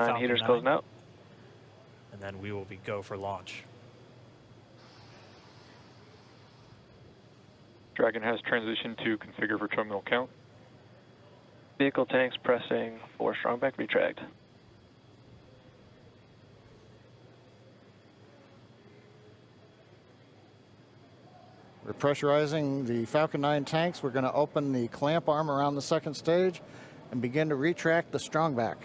9 heaters closing out. And then we will be go for launch. Dragon has transitioned to configure for terminal count. Vehicle tanks pressing for strongback retract. We're pressurizing the Falcon 9 tanks. We're going to open the clamp arm around the second stage and begin to retract the strongback.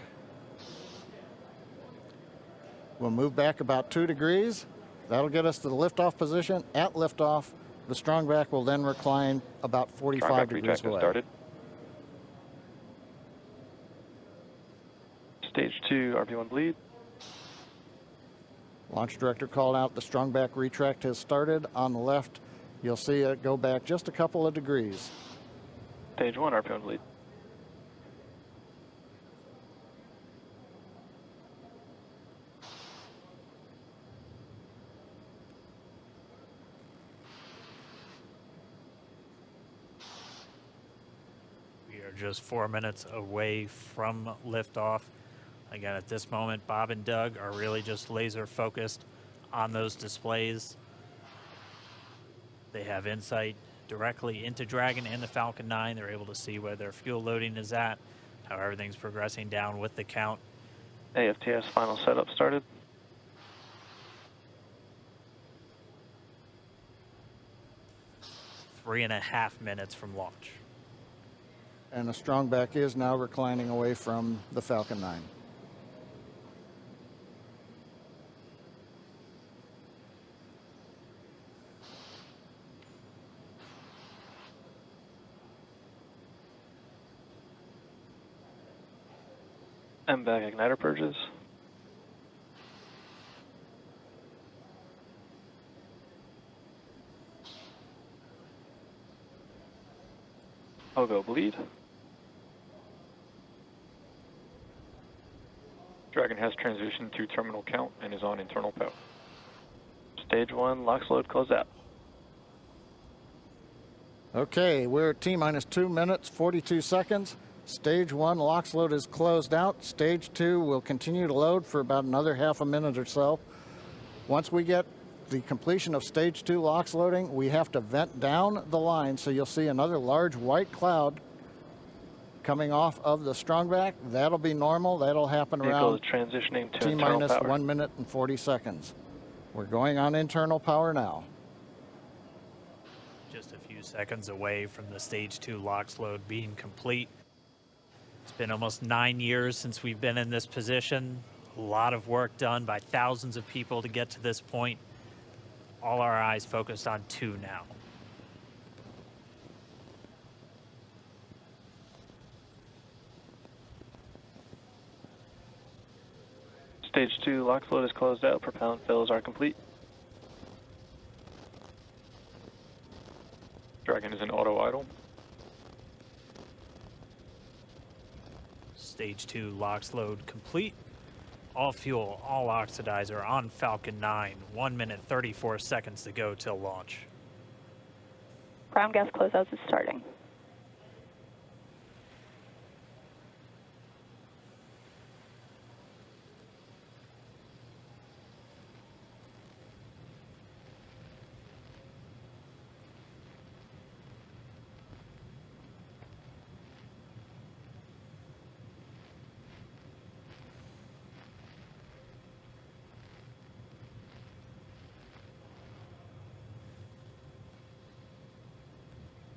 We'll move back about 2 degrees. That'll get us to the liftoff position. At liftoff, the strongback will then recline about 45 degrees away. Started. Stage 2, RP1 bleed. Launch director called out the strongback retract has started. On the left, you'll see it go back just a couple of degrees. Stage 1, RP1 bleed. We are just 4 minutes away from liftoff. Again, at this moment, Bob and Doug are really just laser focused on those displays. They have insight directly into Dragon and the Falcon 9. They're able to see where their fuel loading is at, how everything's progressing down with the count. AFTS final setup started. Three and a half minutes from launch. And the strongback is now reclining away from the Falcon 9. MVAC igniter purges. Pogo bleed. Dragon has transitioned to terminal count and is on internal power. Stage 1, LOX load close out. Okay, we're at T-minus 2 minutes, 42 seconds. Stage 1 LOX load is closed out. Stage 2 will continue to load for about another half a minute or so. Once we get the completion of Stage 2 LOX loading, we have to vent down the line, so you'll see another large white cloud coming off of the strongback. That'll be normal. That'll happen around transitioning to T-minus internal power. 1 minute and 40 seconds. We're going on internal power now. Just a few seconds away from the Stage 2 LOX load being complete. It's been almost 9 years since we've been in this position. A lot of work done by thousands of people to get to this point. All our eyes focused on 2 now. Stage 2 LOX load is closed out. Propellant fills are complete. Dragon is in auto idle. Stage 2 LOX load complete. All fuel, all oxidizer on Falcon 9. 1 minute, 34 seconds to go till launch. Ground gas closeouts is starting.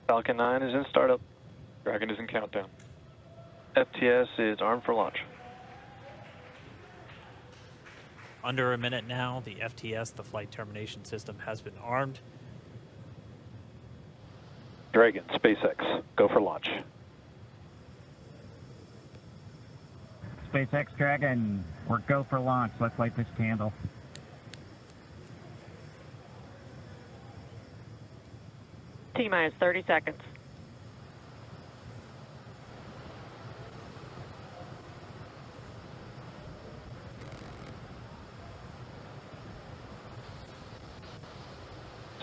Falcon 9 is in startup. Dragon is in countdown. FTS is armed for launch. Under a minute now, the FTS, the flight termination system, has been armed. Dragon, SpaceX, go for launch. SpaceX Dragon, we're go for launch. Let's light this candle. T-minus 30 seconds.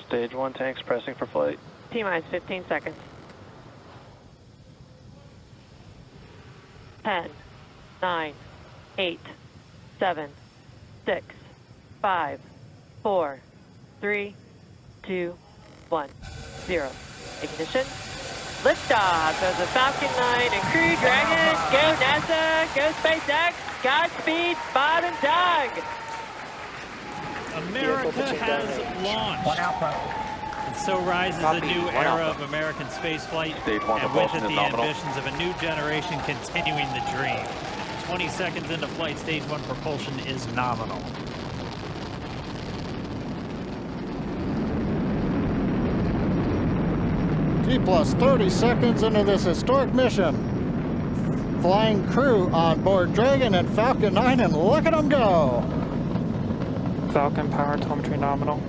Stage 1 tanks pressing for flight. T-minus 15 seconds. 10, 9, 8, 7, 6, 5, 4, 3, 2, 1, 0. Ignition. Liftoff of the Falcon 9 and Crew Dragon. Go NASA, go SpaceX. Godspeed, Bob and Doug. America has launched. One Alpha. And so rises a new era of American spaceflight, Stage 1 and with it propulsion is the nominal. ambitions of a new generation continuing the dream. 20 seconds into flight, stage 1 propulsion is nominal. T plus 30 seconds into this historic mission. Flying crew on board Dragon and Falcon 9, and look at them go. Falcon power telemetry nominal.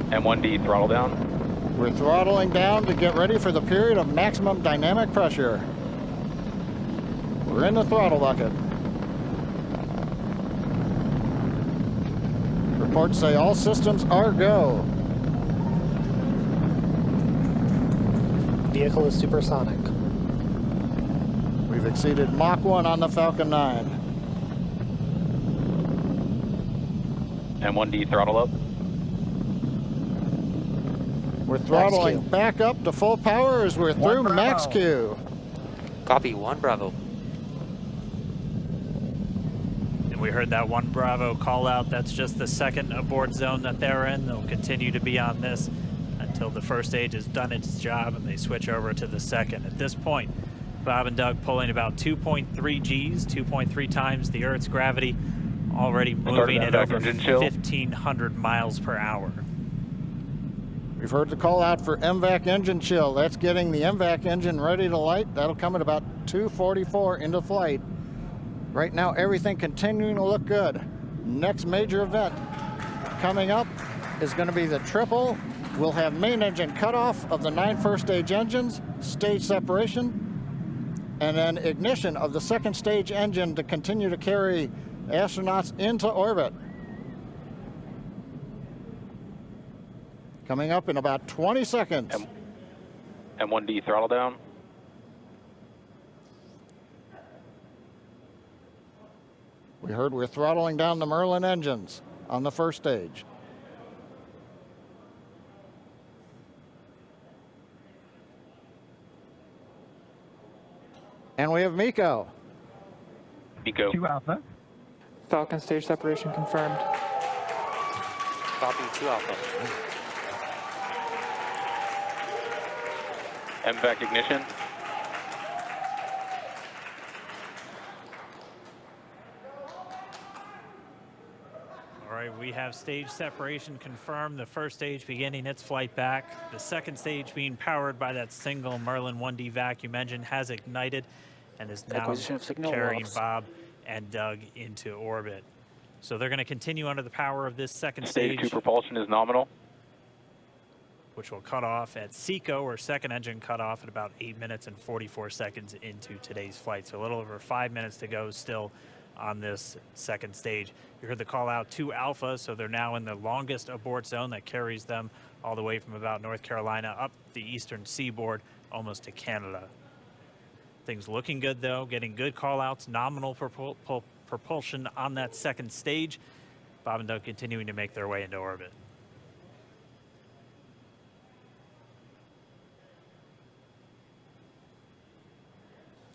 M1D throttle down. We're throttling down to get ready for the period of maximum dynamic pressure. We're in the throttle bucket. Reports say all systems are go. Vehicle is supersonic. We've exceeded Mach 1 on the Falcon 9. M1D throttle up. We're throttling Max Q. back up to full power as we're through Bravo. Max Q. Copy, 1 Bravo. And we heard that 1 Bravo call out. That's just the second abort zone that they're in. They'll continue to be on this until the first stage has done its job and they switch over to the second. At this point, Bob and Doug pulling about 2.3 Gs, 2.3 times the Earth's gravity, already moving at over 1,500 miles per hour. We've heard the call out for MVAC engine chill. That's getting the MVAC engine ready to light. That'll come at about 2:44 into flight. Right now, everything continuing to look good. Next major event coming up is going to be the triple. We'll have main engine cutoff of the 9 first stage engines, stage separation, and then ignition of the second stage engine to continue to carry astronauts into orbit. Coming up in about 20 seconds. M1D throttle down. We heard we're throttling down the Merlin engines on the first stage. And we have Miko. Miko. 2 Alpha. Falcon stage separation confirmed. Copy, 2 Alpha. MVAC ignition. All right, we have stage separation confirmed. The first stage beginning its flight back. The second stage being powered by that single Merlin 1D vacuum engine has ignited and is now Acquisition of signal carrying loss. Bob and Doug into orbit. So they're going to continue under the power of this second Stage stage, 2 propulsion is nominal. which will cut off at SECO, or second engine cutoff, at about 8 minutes and 44 seconds into today's flight. So a little over 5 minutes to go still on this second stage. You heard the call out to Alpha, so they're now in the longest abort zone that carries them all the way from about North Carolina up the eastern seaboard, almost to Canada. Things looking good though, getting good call outs, nominal propulsion on that second stage. Bob and Doug continuing to make their way into orbit.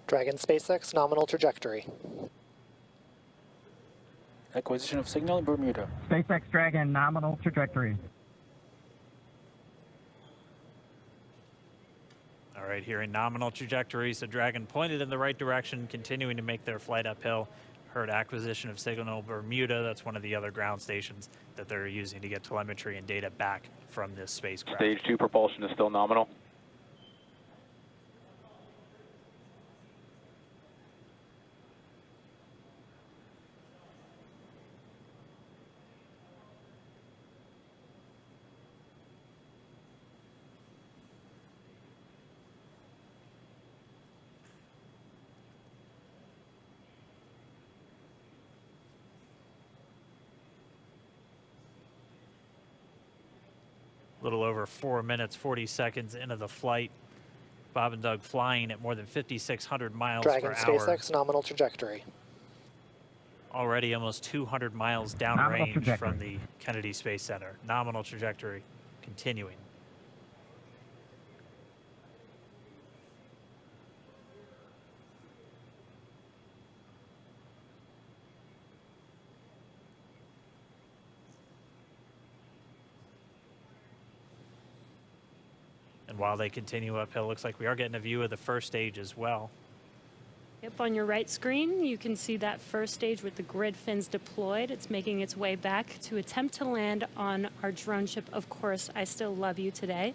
Dragon SpaceX nominal trajectory. Acquisition of signal in Bermuda. SpaceX Dragon nominal trajectory. All right, hearing nominal trajectory, so Dragon pointed in the right direction, continuing to make their flight uphill. Heard acquisition of signal Bermuda. That's one of the other ground stations that they're using to get telemetry and data back from this spacecraft. Stage 2 propulsion is still nominal. Little over 4 minutes, 40 seconds into the flight. Bob and Doug flying at more than 5,600 miles Dragon per hour. SpaceX nominal trajectory. already almost 200 miles downrange from the Kennedy Space Center. Nominal trajectory continuing. And while they continue uphill, looks like we are getting a view of the first stage as well. Yep, on your right screen, you can see that first stage with the grid fins deployed. It's making its way back to attempt to land on our drone ship, Of Course, I Still Love You today.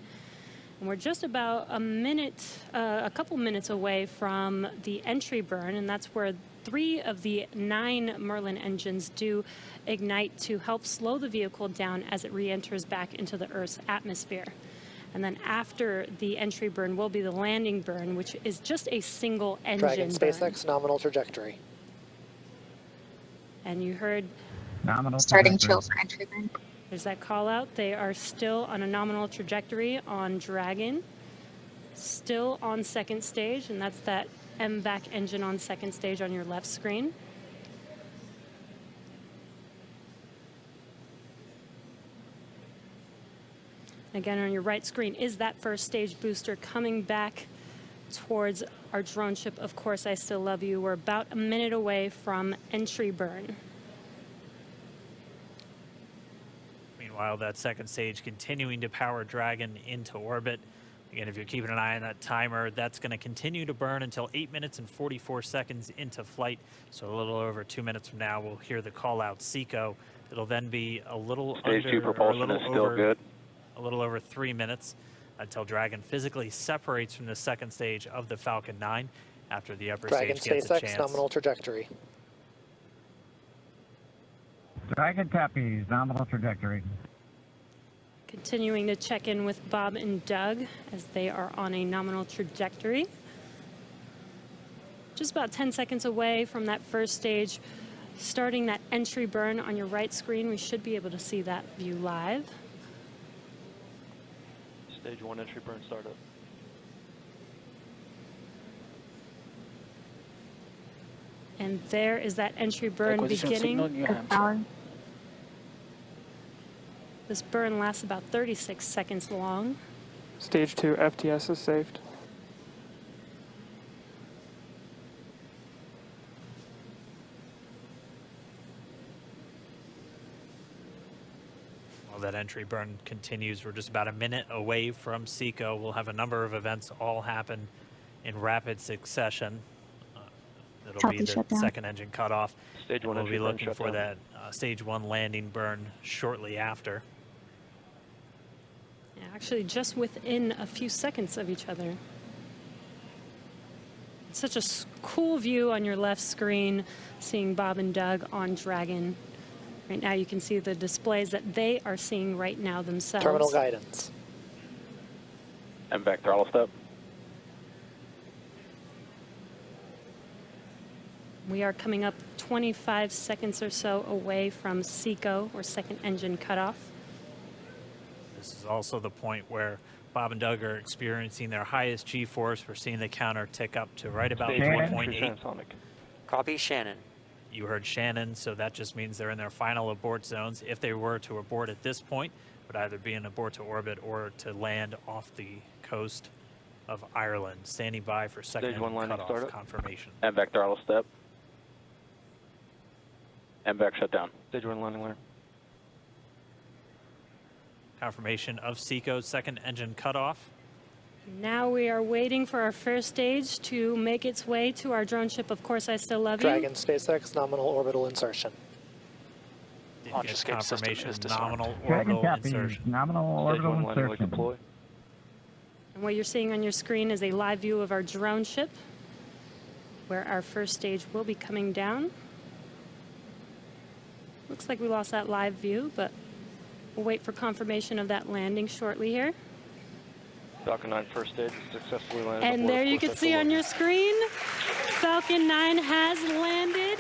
And we're just about a couple minutes away from the entry burn, and that's where 3 of the 9 Merlin engines do ignite to help slow the vehicle down as it re-enters back into the Earth's atmosphere. And then after the entry burn will be the landing burn, which is just a single engine Dragon burn. SpaceX nominal trajectory. And you heard Nominal Starting trajectory. chill for entry burn. there's that call out. They are still on a nominal trajectory on Dragon, still on second stage, and that's that MVAC engine on second stage on your left screen. Again, on your right screen is that first stage booster coming back towards our drone ship, Of Course, I Still Love You. We're about a minute away from entry burn. Meanwhile, that second stage continuing to power Dragon into orbit. Again, if you're keeping an eye on that timer, that's going to continue to burn until 8 minutes and 44 seconds into flight. So a little over 2 minutes from now, we'll hear the call out SECO. It'll then be a little Stage 2 propulsion is still good. A little over 3 minutes until Dragon physically separates from the second stage of the Falcon 9 after the upper Dragon stage gets a SpaceX chance. nominal trajectory. Dragon Tappies, nominal trajectory. Continuing to check in with Bob and Doug as they are on a nominal trajectory. Just about 10 seconds away from that first stage, starting that entry burn on your right screen. We should be able to see that view live. Stage 1 entry burn startup. And there is that entry burn beginning. This burn lasts about 36 seconds long. Stage 2 FTS is saved. While that entry burn continues, we're just about a minute away from SECO. We'll have a number of events all happen in rapid succession. It'll be the second engine cutoff. Stage 1 we'll entry be burn looking shut for down. that stage 1 landing burn shortly after. Yeah, actually, just within a few seconds of each other. It's such a cool view on your left screen, seeing Bob and Doug on Dragon. Right now, you can see the displays that they are seeing right now themselves. Terminal guidance. MVAC throttle step. We are coming up 25 seconds or so away from SECO, or second engine cutoff. This is also the point where Bob and Doug are experiencing their highest G-force. We're seeing the counter tick up to right about Stage 1 4.8. transonic. Copy Shannon. You heard Shannon, so that just means they're in their final abort zones. If they were to abort at this point, it would either be an abort to orbit or to land off the coast of Ireland. Standing by for second Stage 1 landing cutoff startup. confirmation. MVAC throttle step. MVAC shut down. Stage 1 landing layer. Confirmation of SECO's second engine cutoff. Now we are waiting for our first stage to make its way to our drone ship, Of Course, I Still Love You. Dragon SpaceX nominal orbital insertion. Did Launch get escape system confirmation is disarmed. nominal Dragon orbital Tappies, insertion. nominal Stage orbital 1 landing leg insertion. deploy. And what you're seeing on your screen is a live view of our drone ship, where our first stage will be coming down. Looks like we lost that live view, but we'll wait for confirmation of that landing shortly here. Falcon 9 first stage successfully landed. And aboard there you Of Course can I see Still on Love your screen, Falcon 9 has landed.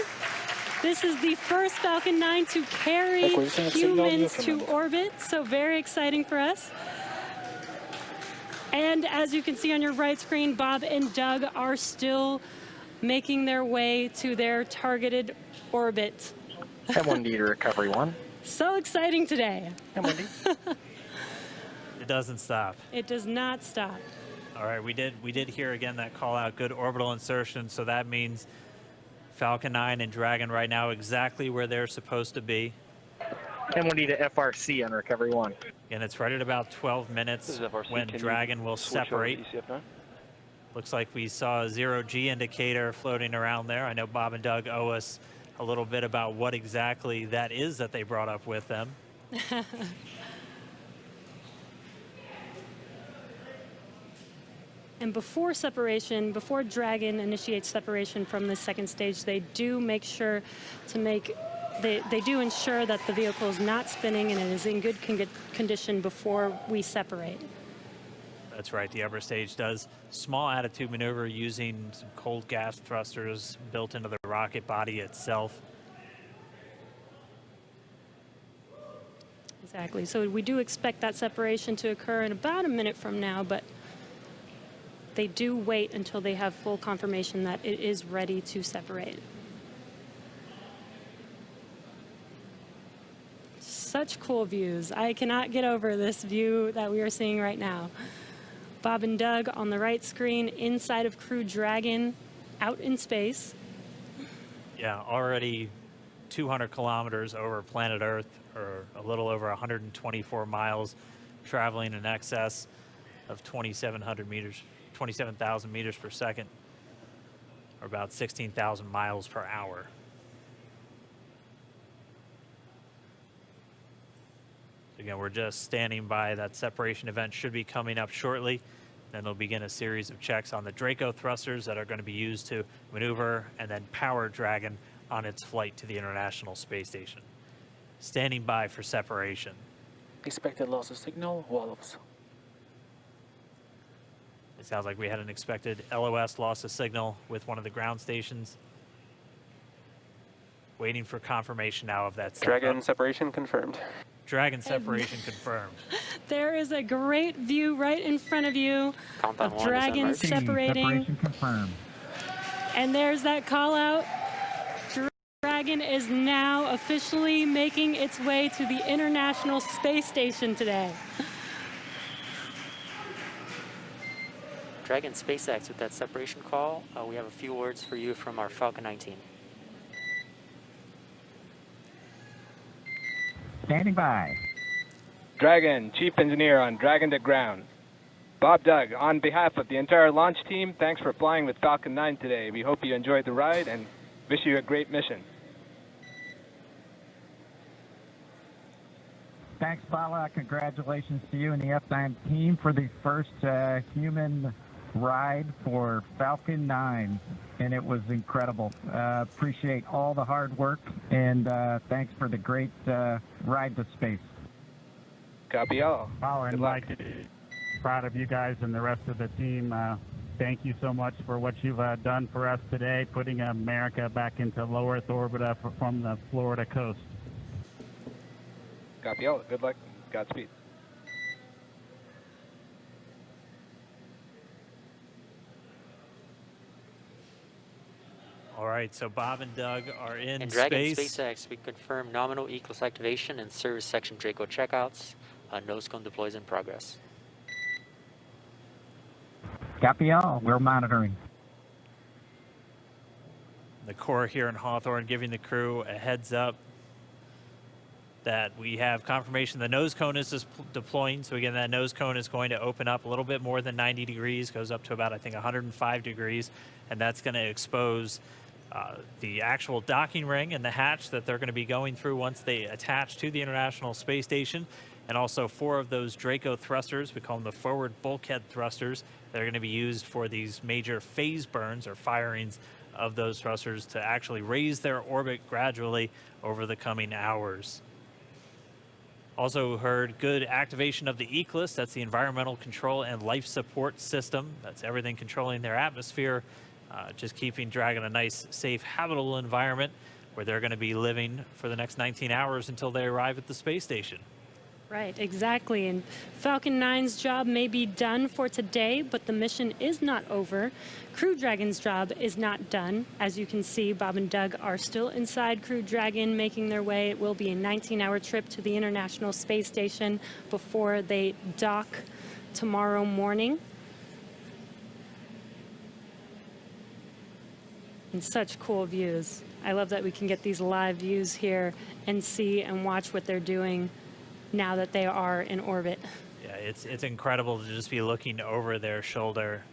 This is the first Falcon 9 to carry humans to orbit, so very exciting for us. And as you can see on your right screen, Bob and Doug are still making their way to their targeted orbit. M1D to recovery 1. So exciting today. M1D. It doesn't stop. It does not stop. All right, we did hear again that call out, good orbital insertion, so that means Falcon 9 and Dragon right now exactly where they're supposed to be. M1D to FRC on recovery 1. And it's right at about 12 minutes when Dragon will separate. Looks like we saw a 0G indicator floating around there. I know Bob and Doug owe us a little bit about what exactly that is that they brought up with them. And before separation, before Dragon initiates separation from the second stage, they do make sure to make, they do ensure that the vehicle is not spinning and it is in good condition before we separate. That's right, the upper stage does small attitude maneuver using some cold gas thrusters built into the rocket body itself. Exactly, so we do expect that separation to occur in about a minute from now, but they do wait until they have full confirmation that it is ready to separate. Such cool views. I cannot get over this view that we are seeing right now. Bob and Doug on the right screen, inside of Crew Dragon, out in space. Yeah, already 200 kilometers over planet Earth, or a little over 124 miles, traveling in excess of 2,700 meters. 27,000 meters per second, or about 16,000 miles per hour. So again, we're just standing by. That separation event should be coming up shortly. Then they'll begin a series of checks on the Draco thrusters that are going to be used to maneuver and then power Dragon on its flight to the International Space Station. Standing by for separation. Expected loss of signal, wallows. It sounds like we had an expected LOS, loss of signal, with one of the ground stations. Waiting for confirmation now of that. Dragon separation confirmed. Dragon separation confirmed. There is a great view right in front of you Countdown of Dragon separating. Separation confirmed. And there's that call out. Dragon is now officially making its way to the International Space Station today. Dragon SpaceX with that separation call. We have a few words for you from our Falcon 9 team. Standing by. Dragon, Chief Engineer on Dragon to Ground. Bob Doug, on behalf of the entire launch team, thanks for flying with Falcon 9 today. We hope you enjoyed the ride and wish you a great mission. Thanks, Bala. Congratulations to you and the F9 team for the first human ride for Falcon 9, and it was incredible. Appreciate all the hard work, and thanks for the great ride to space. Copy all. Oh, and Mike, proud of you guys and the rest of the team. Thank you so much for what you've done for us today, putting America back into low Earth orbit from the Florida coast. Copy all. Good luck. Godspeed. All right, so Bob and Doug are in And Dragon space. SpaceX, we confirm nominal ECLS activation and service section Draco checkouts. Nose cone deploys in progress. Copy all. We're monitoring. The Corps here in Hawthorne giving the crew a heads up that we have confirmation the nose cone is deploying. So again, that nose cone is going to open up a little bit more than 90 degrees, goes up to about, I think, 105 degrees, and that's going to expose the actual docking ring and the hatch that they're going to be going through once they attach to the International Space Station, and also 4 of those Draco thrusters, we call them the forward bulkhead thrusters, that are going to be used for these major phase burns or firings of those thrusters to actually raise their orbit gradually over the coming hours. Also heard good activation of the ECLS, that's the Environmental Control and Life Support System. That's everything controlling their atmosphere, just keeping Dragon a nice, safe, habitable environment where they're going to be living for the next 19 hours until they arrive at the space station. Right, exactly. And Falcon 9's job may be done for today, but the mission is not over. Crew Dragon's job is not done. As you can see, Bob and Doug are still inside Crew Dragon, making their way. It will be a 19-hour trip to the International Space Station before they dock tomorrow morning. And such cool views. I love that we can get these live views here and see and watch what they're doing now that they are in orbit. Yeah, it's incredible to just be looking over their shoulder,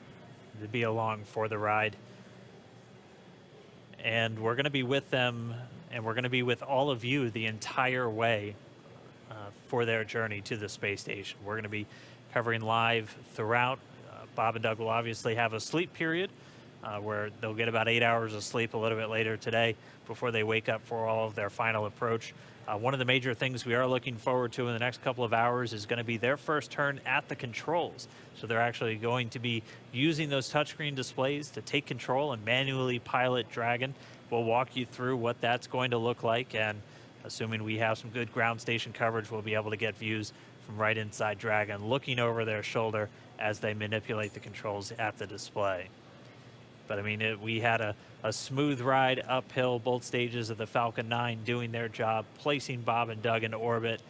to be along for the ride. And we're going to be with them, and we're going to be with all of you the entire way for their journey to the space station. We're going to be covering live throughout. Bob and Doug will obviously have a sleep period where they'll get about 8 hours of sleep a little bit later today before they wake up for all of their final approach. One of the major things we are looking forward to in the next couple of hours is going to be their first turn at the controls. So they're actually going to be using those touchscreen displays to take control and manually pilot Dragon. We'll walk you through what that's going to look like, and assuming we have some good ground station coverage, we'll be able to get views from right inside Dragon, looking over their shoulder as they manipulate the controls at the display. But I mean, we had a smooth ride uphill, both stages of the Falcon 9 doing their job, placing Bob and Doug into orbit.